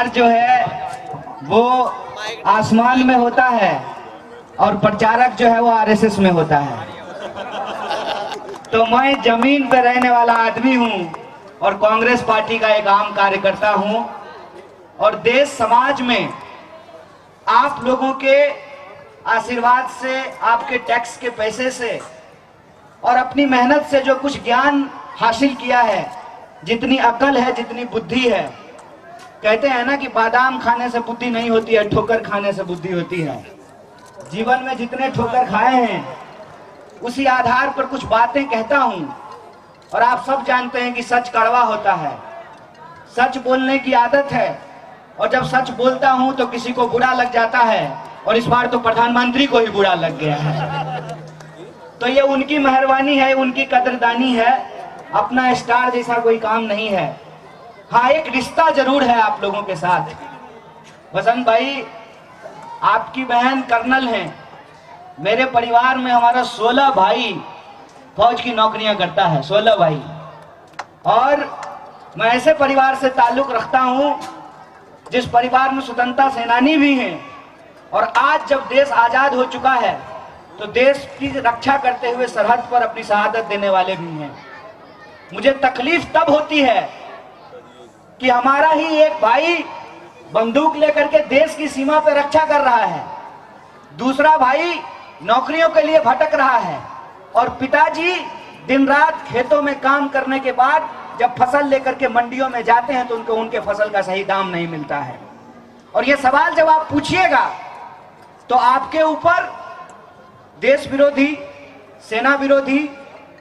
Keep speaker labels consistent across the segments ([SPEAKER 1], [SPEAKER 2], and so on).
[SPEAKER 1] प्रचार जो है वो आसमान में होता है और प्रचारक जो है वो आरएसएस में होता है। तो मैं जमीन पर रहने वाला आदमी हूँ और कांग्रेस पार्टी का एक आम कार्यकर्ता हूँ। और देश समाज में आप लोगों के आशीर्वाद से, आपके टैक्स के पैसे से और अपनी मेहनत से जो कुछ ज्ञान हासिल किया है, जितनी अकल है, जितनी बुद्धि है, कहते हैं ना कि बादाम खाने से बुद्धि नहीं होती है, ठोकर खाने से बुद्धि होती है। जीवन में जितने ठोकर खाए हैं उसी आधार पर कुछ बातें कहता हूं। और आप सब जानते हैं कि सच कड़वा होता है, सच बोलने की आदत है, और जब सच बोलता हूं तो किसी को बुरा लग जाता है, और इस बार तो प्रधानमंत्री को ही बुरा लग गया है। तो ये उनकी मेहरबानी है, उनकी कदरदानी है, अपना स्टार जैसा कोई काम नहीं है। हाँ, एक रिश्ता जरूर है आप लोगों के साथ। वसंत भाई, आपकी बहन कर्नल है, मेरे परिवार में हमारा 16 भाई फौज की नौकरियां करता है, 16 भाई। और मैं ऐसे परिवार से ताल्लुक रखता हूं जिस परिवार में स्वतंत्रता सेनानी भी हैं, और आज जब देश आजाद हो चुका है तो देश की रक्षा करते हुए सरहद पर अपनी शहादत देने वाले भी हैं। मुझे तकलीफ तब होती है कि हमारा ही एक भाई बंदूक लेकर के देश की सीमा पर रक्षा कर रहा है, दूसरा भाई नौकरियों के लिए भटक रहा है, और पिताजी दिन रात खेतों में काम करने के बाद जब फसल लेकर के मंडियों में जाते हैं तो उनको उनके फसल का सही दाम नहीं मिलता है। और ये सवाल जब आप पूछिएगा तो आपके ऊपर देश विरोधी, सेना विरोधी,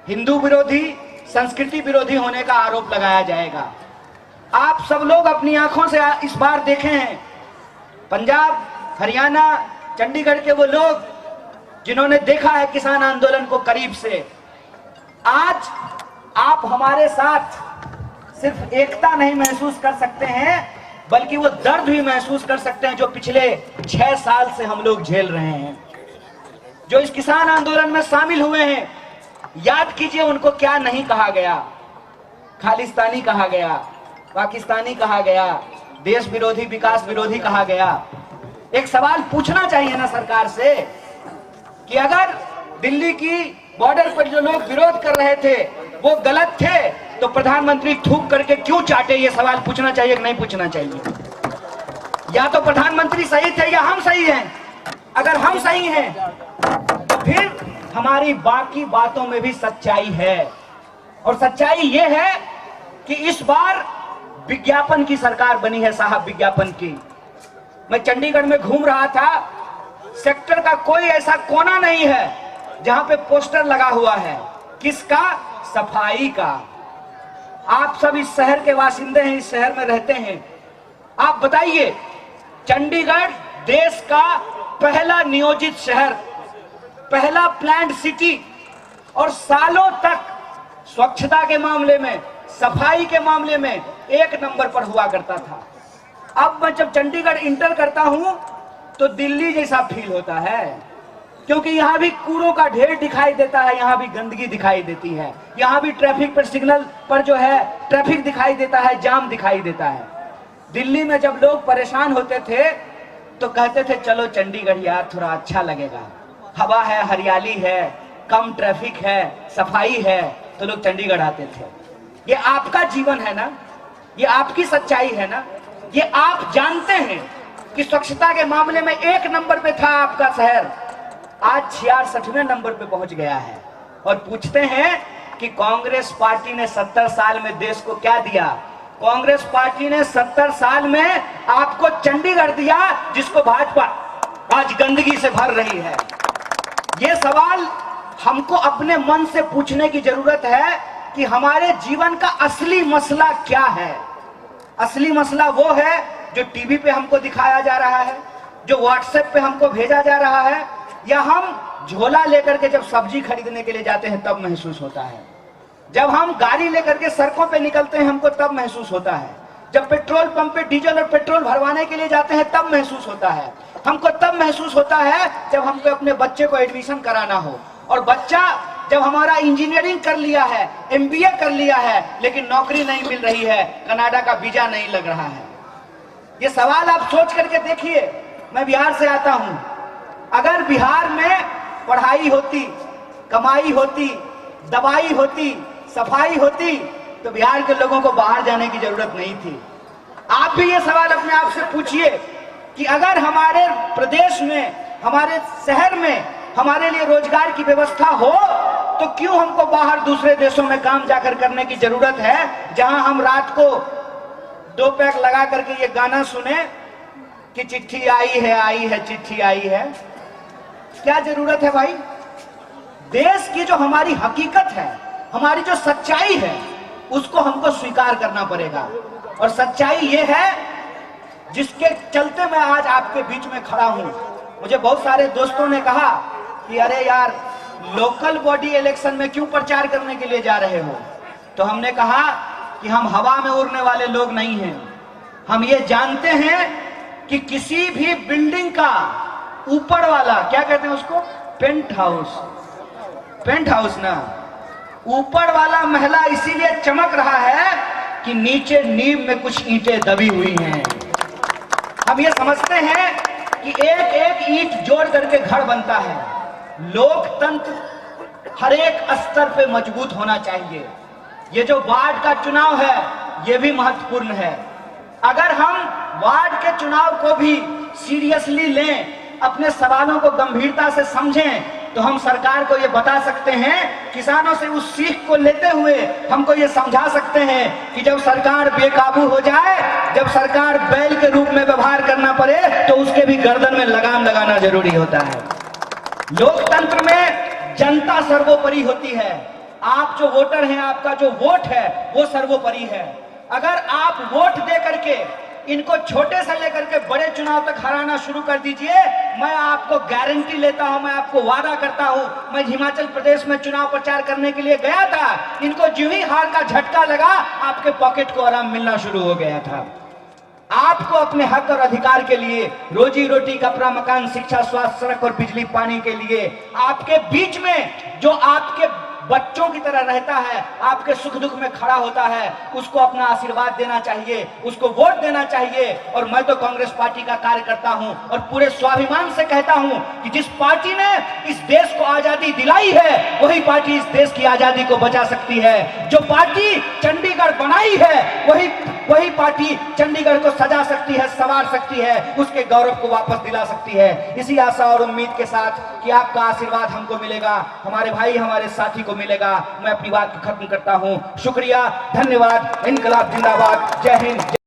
[SPEAKER 1] हिंदू विरोधी, संस्कृति विरोधी होने का आरोप लगाया जाएगा। आप सब लोग अपनी आंखों से इस बार देखे हैं, पंजाब, हरियाणा, चंडीगढ़ के वो लोग जिन्होंने देखा है किसान आंदोलन को करीब से, आज आप हमारे साथ सिर्फ एकता नहीं महसूस कर सकते हैं बल्कि वो दर्द भी महसूस कर सकते हैं जो पिछले 6 साल से हम लोग झेल रहे हैं। जो इस किसान आंदोलन में शामिल हुए हैं, याद कीजिए उनको क्या नहीं कहा गया। खालिस्तानी कहा गया, पाकिस्तानी कहा गया, देश विरोधी, विकास विरोधी कहा गया। एक सवाल पूछना चाहिए ना सरकार से कि अगर दिल्ली की बॉर्डर पर जो लोग विरोध कर रहे थे वो गलत थे तो प्रधानमंत्री थूक करके क्यों चाटे? ये सवाल पूछना चाहिए कि नहीं पूछना चाहिए? या तो प्रधानमंत्री सही थे या हम सही हैं। अगर हम सही हैं तो फिर हमारी बाकी बातों में भी सच्चाई है, और सच्चाई ये है कि इस बार विज्ञापन की सरकार बनी है साहब, विज्ञापन की। मैं चंडीगढ़ में घूम रहा था, सेक्टर का कोई ऐसा कोना नहीं है जहां पे पोस्टर लगा हुआ है। किसका? सफाई का। आप सब इस शहर के वासिंदे हैं, इस शहर में रहते हैं। आप बताइए, चंडीगढ़ देश का पहला नियोजित शहर, पहला प्लान्ड सिटी, और सालों तक स्वच्छता के मामले में, सफाई के मामले में एक नंबर पर हुआ करता था। अब मैं जब चंडीगढ़ इंटर करता हूं तो दिल्ली जैसा फील होता है, क्योंकि यहाँ भी कूड़ों का ढेर दिखाई देता है, यहाँ भी गंदगी दिखाई देती है, यहाँ भी ट्रैफिक पर, सिग्नल पर जो है ट्रैफिक दिखाई देता है, जाम दिखाई देता है। दिल्ली में जब लोग परेशान होते थे तो कहते थे चलो चंडीगढ़ यार, थोड़ा अच्छा लगेगा, हवा है, हरियाली है, कम ट्रैफिक है, सफाई है, तो लोग चंडीगढ़ आते थे। ये आपका जीवन है ना, ये आपकी सच्चाई है ना, ये आप जानते हैं कि स्वच्छता के मामले में एक नंबर पे था आपका शहर, आज 66वें नंबर पे पहुंच गया है। और पूछते हैं कि कांग्रेस पार्टी ने 70 साल में देश को क्या दिया? कांग्रेस पार्टी ने 70 साल में आपको चंडीगढ़ दिया, जिसको भाजपा आज गंदगी से भर रही है। ये सवाल हमको अपने मन से पूछने की जरूरत है कि हमारे जीवन का असली मसला क्या है। असली मसला वो है जो टीवी पे हमको दिखाया जा रहा है, जो व्हाट्सएप पे हमको भेजा जा रहा है, या हम झोला लेकर के जब सब्जी खरीदने के लिए जाते हैं तब महसूस होता है, जब हम गाड़ी लेकर के सड़कों पे निकलते हैं हमको तब महसूस होता है, जब पेट्रोल पंप पे डीजल और पेट्रोल भरवाने के लिए जाते हैं तब महसूस होता है, हमको तब महसूस होता है जब हमको अपने बच्चे को एडमिशन कराना हो, और बच्चा जब हमारा इंजीनियरिंग कर लिया है, MBA कर लिया है, लेकिन नौकरी नहीं मिल रही है, कनाडा का वीजा नहीं लग रहा है। ये सवाल आप सोच करके देखिए। मैं बिहार से आता हूं, अगर बिहार में पढ़ाई होती, कमाई होती, दवाई होती, सफाई होती, तो बिहार के लोगों को बाहर जाने की जरूरत नहीं थी। आप भी ये सवाल अपने आप से पूछिए कि अगर हमारे प्रदेश में, हमारे शहर में हमारे लिए रोजगार की व्यवस्था हो, तो क्यों हमको बाहर दूसरे देशों में काम जाकर करने की जरूरत है, जहां हम रात को 2 पैक लगा करके ये गाना सुने कि चिट्ठी आई है चिट्ठी आई है। क्या जरूरत है भाई? देश की जो हमारी हकीकत है, हमारी जो सच्चाई है, उसको हमको स्वीकार करना पड़ेगा। और सच्चाई ये है जिसके चलते मैं आज आपके बीच में खड़ा हूं। मुझे बहुत सारे दोस्तों ने कहा कि अरे यार, लोकल बॉडी इलेक्शन में क्यों प्रचार करने के लिए जा रहे हो? तो हमने कहा कि हम हवा में उड़ने वाले लोग नहीं हैं। हम ये जानते हैं कि किसी भी बिल्डिंग का ऊपर वाला, क्या कहते हैं उसको, पेंट हाउस ना, ऊपर वाला महला इसीलिए चमक रहा है कि नीचे नींव में कुछ ईंटें दबी हुई हैं। हम ये समझते हैं कि एक एक ईंट जोड़ करके घर बनता है। लोकतंत्र हर एक स्तर पे मजबूत होना चाहिए। ये जो वार्ड का चुनाव है, ये भी महत्वपूर्ण है। अगर हम वार्ड के चुनाव को भी सीरियसली लें, अपने सवालों को गंभीरता से समझें, तो हम सरकार को ये बता सकते हैं, किसानों से उस सीख को लेते हुए हमको ये समझा सकते हैं कि जब सरकार बेकाबू हो जाए, जब सरकार बैल के रूप में व्यवहार करना पड़े, तो उसके भी गर्दन में लगाम लगाना जरूरी होता है। लोकतंत्र में जनता सर्वोपरि होती है। आप जो वोटर हैं, आपका जो वोट है वो सर्वोपरि है। अगर आप वोट दे करके इनको छोटे से लेकर के बड़े चुनाव तक हराना शुरू कर दीजिए, मैं आपको गारंटी लेता हूं, मैं आपको वादा करता हूं। मैं हिमाचल प्रदेश में चुनाव प्रचार करने के लिए गया था, इनको जो ही हार का झटका लगा, आपके पॉकेट को आराम मिलना शुरू हो गया था। आपको अपने हक और अधिकार के लिए, रोजी रोटी, कपड़ा, मकान, शिक्षा, स्वास्थ्य, सड़क और बिजली, पानी के लिए आपके बीच में जो आपके बच्चों की तरह रहता है, आपके सुख दुख में खड़ा होता है, उसको अपना आशीर्वाद देना चाहिए, उसको वोट देना चाहिए। और मैं तो कांग्रेस पार्टी का कार्यकर्ता हूं और पूरे स्वाभिमान से कहता हूं कि जिस पार्टी ने इस देश को आजादी दिलाई है, वही पार्टी इस देश की आजादी को बचा सकती है। जो पार्टी चंडीगढ़ बनाई है, वही पार्टी चंडीगढ़ को सजा सकती है, संवार सकती है, उसके गौरव को वापस दिला सकती है। इसी आशा और उम्मीद के साथ कि आपका आशीर्वाद हमको मिलेगा, हमारे भाई, हमारे साथी को मिलेगा, मैं अपनी बात को खत्म करता हूं। शुक्रिया, धन्यवाद, इनकलाब जिंदाबाद, जय हिंद।